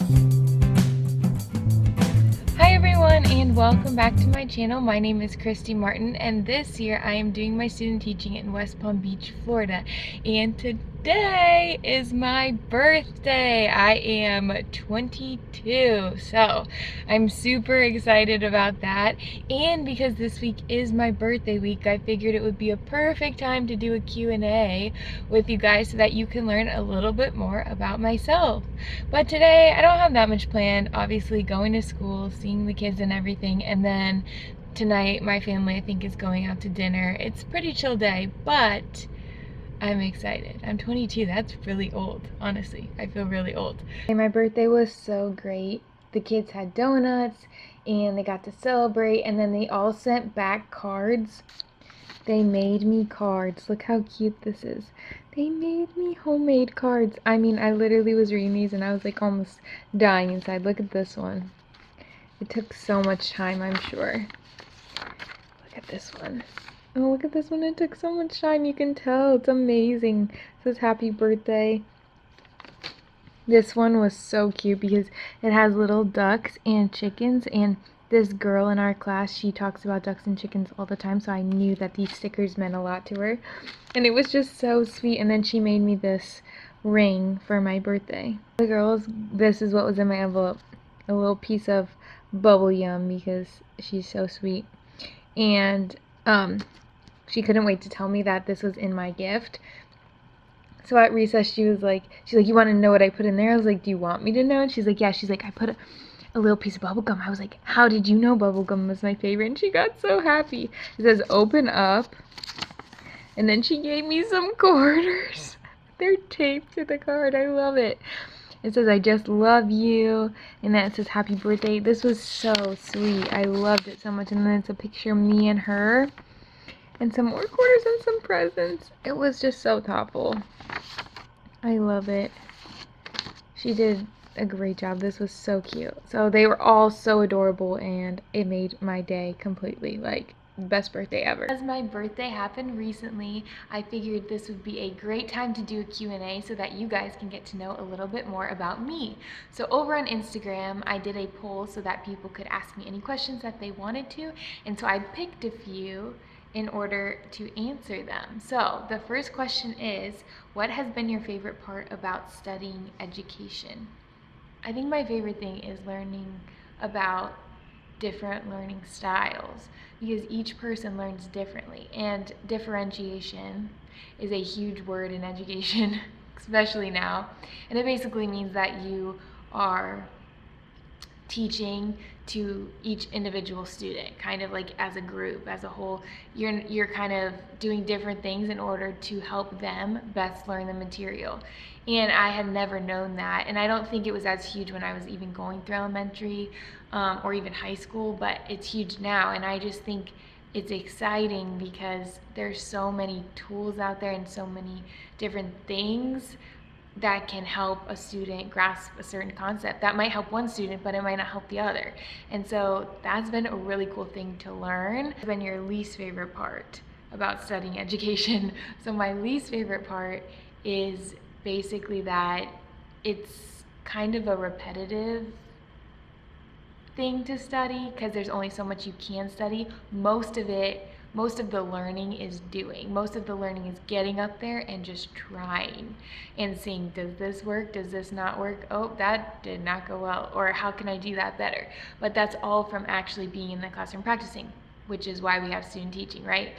Hi everyone and welcome back to my channel. My name is Kristi Martin and this year I am doing my student teaching in West Palm Beach, Florida. And today is my birthday. I am 22, so I'm super excited about that. And because this week is my birthday week, I figured it would be a perfect time to do a Q&A with you guys so that you can learn a little bit more about myself. But today, I don't have that much planned. Obviously, going to school, seeing the kids and everything, and then tonight, my family, I think, is going out to dinner. It's a pretty chill day, but I'm excited. I'm 22. That's really old, honestly. I feel really old. My birthday was so great. The kids had donuts, and they got to celebrate, and then they all sent back cards. They made me cards. Look how cute this is. They made me homemade cards. I mean, I literally was reading these and I was like almost dying inside. Look at this one. It took so much time, I'm sure. Look at this one. Oh, look at this one. It took so much time. You can tell. It's amazing. It says happy birthday. This one was so cute because it has little ducks and chickens, and this girl in our class, she talks about ducks and chickens all the time, so I knew that these stickers meant a lot to her. And it was just so sweet. And then she made me this ring for my birthday. The girls, this is what was in my envelope. A little piece of bubble yum because she's so sweet. And she couldn't wait to tell me that this was in my gift. So at recess, she's like, you want to know what I put in there? I was like, do you want me to know? And she's like, yeah. She's like, I put a little piece of bubble gum. I was like, how did you know bubble gum was my favorite? And she got so happy. It says, open up. And then she gave me some quarters. They're taped to the card. I love it. It says, I just love you. And then it says, happy birthday. This was so sweet. I loved it so much. And then it's a picture of me and her. And some more quarters and some presents. It was just so thoughtful. I love it. She did a great job. This was so cute. So they were all so adorable and it made my day completely, like, best birthday ever. As my birthday happened recently, I figured this would be a great time to do a Q&A so that you guys can get to know a little bit more about me. So over on Instagram, I did a poll so that people could ask me any questions that they wanted to, and so I picked a few in order to answer them. So the first question is, what has been your favorite part about studying education? I think my favorite thing is learning about different learning styles because each person learns differently, and differentiation is a huge word in education, especially now, and it basically means that you are teaching to each individual student, kind of like as a group, as a whole. You're kind of doing different things in order to help them best learn the material. And I had never known that, and I don't think it was as huge when I was even going through elementary or even high school, but it's huge now. And I just think it's exciting because there's so many tools out there and so many different things that can help a student grasp a certain concept. That might help one student, but it might not help the other. And so that's been a really cool thing to learn. It's been your least favorite part about studying education. So my least favorite part is basically that it's kind of a repetitive thing to study because there's only so much you can study. Most of the learning is doing. Most of the learning is getting up there and just trying and seeing, does this work? Does this not work? Oh, that did not go well. Or how can I do that better? But that's all from actually being in the classroom practicing, which is why we have student teaching, right?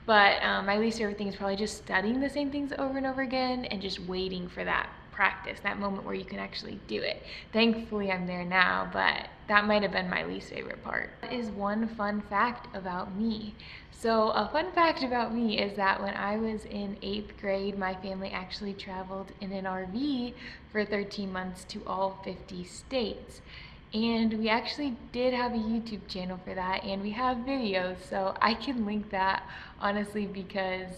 But my least favorite thing is probably just studying the same things over and over again and just waiting for that practice, that moment where you can actually do it. Thankfully, I'm there now, but that might have been my least favorite part. That is one fun fact about me. So a fun fact about me is that when I was in 8th grade, my family actually traveled in an RV for 13 months to all 50 states. And we actually did have a YouTube channel for that, and we have videos, so I can link that, honestly, because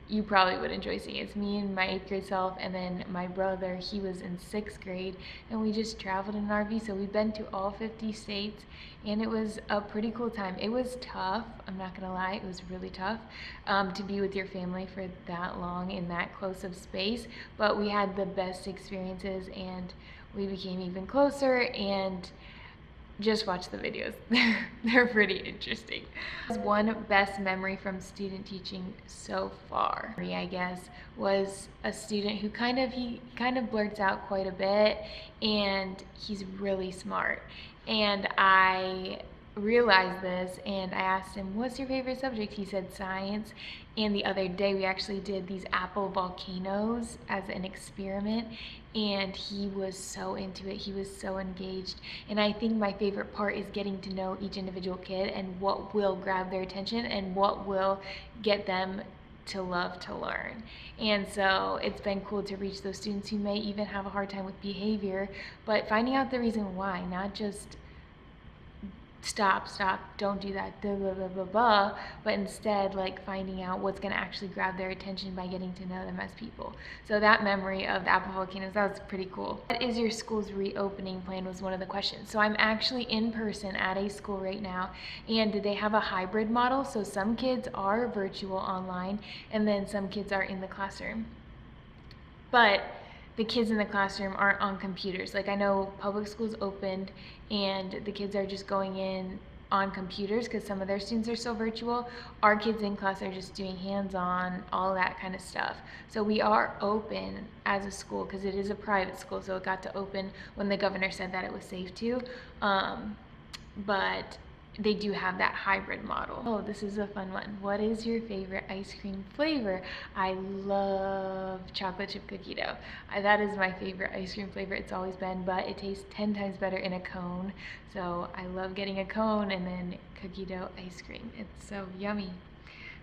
you probably would enjoy seeing it. It's me and my 8th grade self, and then my brother, he was in 6th grade, and we just traveled in an RV. So we've been to all 50 states, and it was a pretty cool time. It was tough, I'm not gonna lie, it was really tough to be with your family for that long in that close of space, but we had the best experiences, and we became even closer, and just watch the videos. They're pretty interesting. One best memory from student teaching so far, I guess, was a student who he kind of blurts out quite a bit, and he's really smart. And I realized this, and I asked him, what's your favorite subject? He said science. And the other day we actually did these apple volcanoes as an experiment, and he was so into it. He was so engaged. And I think my favorite part is getting to know each individual kid and what will grab their attention and what will get them to love to learn. And so it's been cool to reach those students who may even have a hard time with behavior, but finding out the reason why, not just stop, don't do that, blah, blah, blah, blah, blah, but instead like finding out what's going to actually grab their attention by getting to know them as people. So that memory of the apple volcanoes, that was pretty cool. What is your school's reopening plan was one of the questions. So I'm actually in person at a school right now, and they have a hybrid model. So some kids are virtual online, and then some kids are in the classroom. But the kids in the classroom aren't on computers. Like, I know public schools opened and the kids are just going in on computers because some of their students are still virtual. Our kids in class are just doing hands-on, all that kind of stuff. So we are open as a school because it is a private school, so it got to open when the governor said that it was safe to. But they do have that hybrid model. Oh, this is a fun one. What is your favorite ice cream flavor? I love chocolate chip cookie dough. That is my favorite ice cream flavor. It's always been, but it tastes 10 times better in a cone. So I love getting a cone and then cookie dough ice cream. It's so yummy.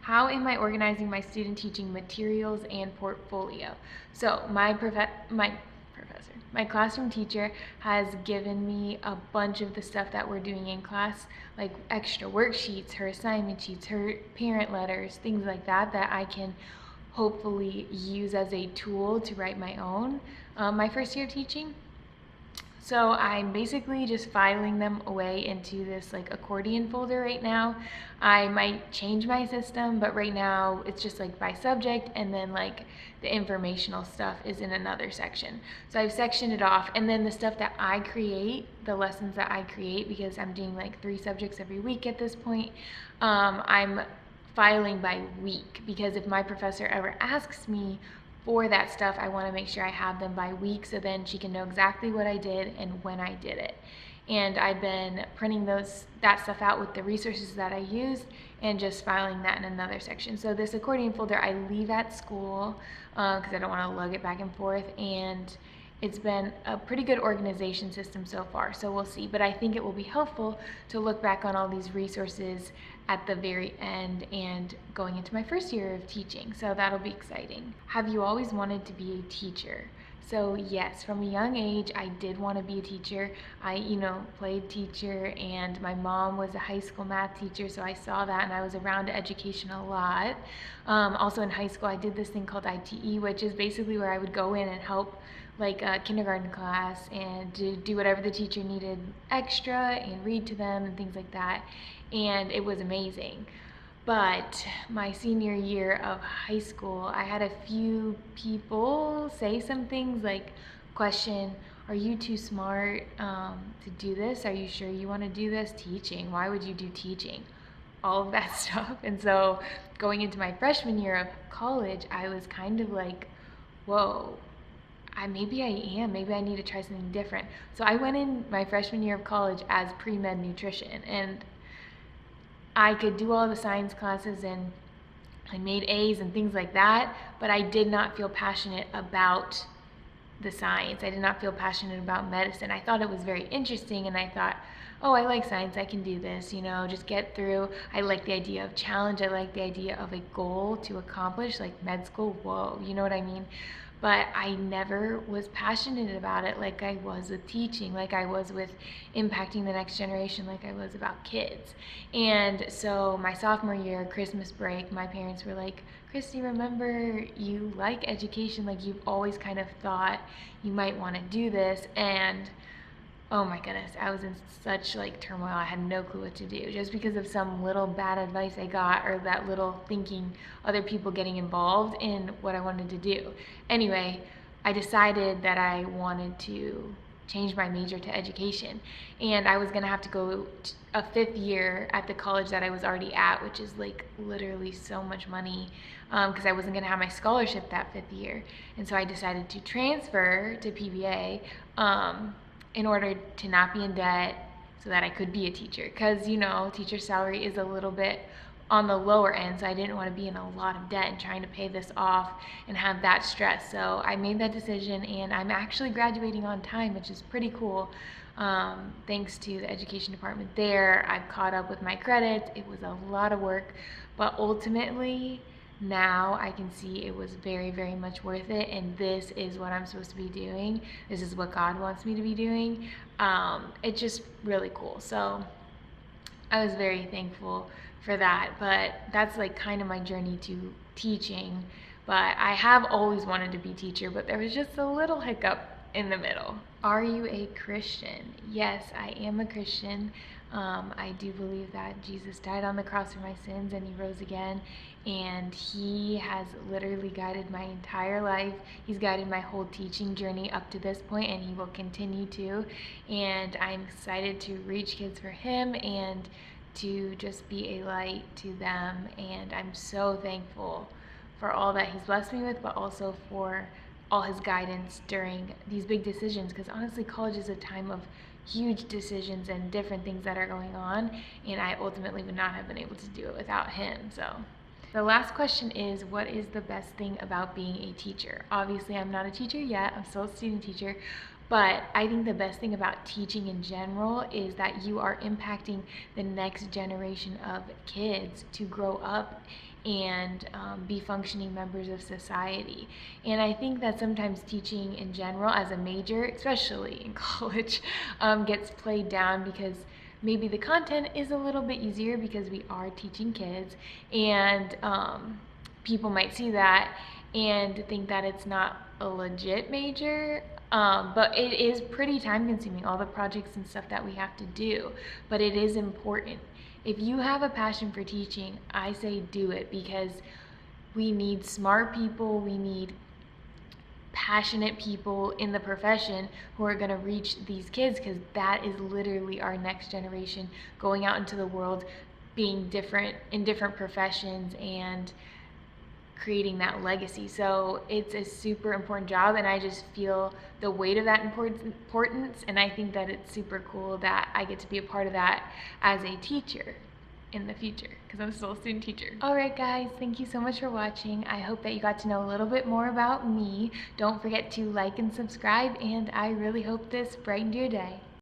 How am I organizing my student teaching materials and portfolio? So my classroom teacher has given me a bunch of the stuff that we're doing in class, like extra worksheets, her assignment sheets, her parent letters, things like that, that I can hopefully use as a tool to write my own my first year of teaching. So I'm basically just filing them away into this like accordion folder right now. I might change my system, but right now it's just like by subject, and then like the informational stuff is in another section. So I've sectioned it off, and then the stuff that I create, the lessons that I create, because I'm doing like 3 subjects every week at this point, I'm filing by week, because if my professor ever asks me for that stuff, I want to make sure I have them by week, so then she can know exactly what I did and when I did it. And I've been printing that stuff out with the resources that I used and just filing that in another section. So this accordion folder I leave at school because I don't want to lug it back and forth, and it's been a pretty good organization system so far, so we'll see. But I think it will be helpful to look back on all these resources at the very end and going into my first year of teaching, so that'll be exciting. Have you always wanted to be a teacher? So yes, from a young age, I did want to be a teacher. I, played teacher, and my mom was a high school math teacher, so I saw that, and I was around education a lot. Also in high school, I did this thing called ITE, which is basically where I would go in and help like a kindergarten class and do whatever the teacher needed extra and read to them and things like that. And it was amazing. But my senior year of high school, I had a few people say some things like, question, are you too smart to do this? Are you sure you want to do this? Teaching, why would you do teaching? All of that stuff. And so going into my freshman year of college, I was kind of like, whoa, maybe I am. Maybe I need to try something different. So I went in my freshman year of college as pre-med nutrition, and I could do all the science classes and I made A's and things like that, but I did not feel passionate about the science. I did not feel passionate about medicine. I thought it was very interesting, and I thought, oh, I like science, I can do this, just get through. I like the idea of challenge. I like the idea of a goal to accomplish, like med school, whoa, you know what I mean? But I never was passionate about it like I was with teaching, like I was with impacting the next generation, like I was about kids. And so my sophomore year, Christmas break, my parents were like, Kristi, remember, you like education, like you've always kind of thought you might want to do this. And oh my goodness, I was in such like turmoil. I had no clue what to do just because of some little bad advice I got, or that little thinking other people getting involved in what I wanted to do. Anyway, I decided that I wanted to changed my major to education, and I was gonna have to go a 5th year at the college that I was already at, which is like literally so much money, because I wasn't gonna have my scholarship that 5th year. And so I decided to transfer to PBA in order to not be in debt, so that I could be a teacher, because teacher salary is a little bit on the lower end, so I didn't want to be in a lot of debt and trying to pay this off and have that stress. So I made that decision, and I'm actually graduating on time, which is pretty cool. Thanks to the education department there, I've caught up with my credits. It was a lot of work, but ultimately now I can see it was very, very much worth it, and this is what I'm supposed to be doing. This is what God wants me to be doing. It's just really cool. So I was very thankful for that, but that's like kind of my journey to teaching. But I have always wanted to be a teacher, but there was just a little hiccup in the middle. Are you a Christian? Yes, I am a Christian. I do believe that Jesus died on the cross for my sins and he rose again, and he has literally guided my entire life. He's guided my whole teaching journey up to this point, and he will continue to. And I'm excited to reach kids for him and to just be a light to them. And I'm so thankful for all that he's blessed me with, but also for all his guidance during these big decisions, because honestly college is a time of huge decisions and different things that are going on, and I ultimately would not have been able to do it without him. So the last question is, what is the best thing about being a teacher? Obviously I'm not a teacher yet, I'm still a student teacher, but I think the best thing about teaching in general is that you are impacting the next generation of kids to grow up and be functioning members of society. And I think that sometimes teaching in general as a major, especially in college, gets played down because maybe the content is a little bit easier because we are teaching kids, and people might see that and think that it's not a legit major. But it is pretty time consuming, all the projects and stuff that we have to do, but it is important. If you have a passion for teaching, I say do it, because we need smart people, we need passionate people in the profession who are going to reach these kids, because that is literally our next generation going out into the world, being different in different professions and creating that legacy. So it's a super important job, and I just feel the weight of that importance, and I think that it's super cool that I get to be a part of that as a teacher in the future, because I'm still a student teacher. Alright guys, thank you so much for watching. I hope that you got to know a little bit more about me. Don't forget to like and subscribe, and I really hope this brightened your day.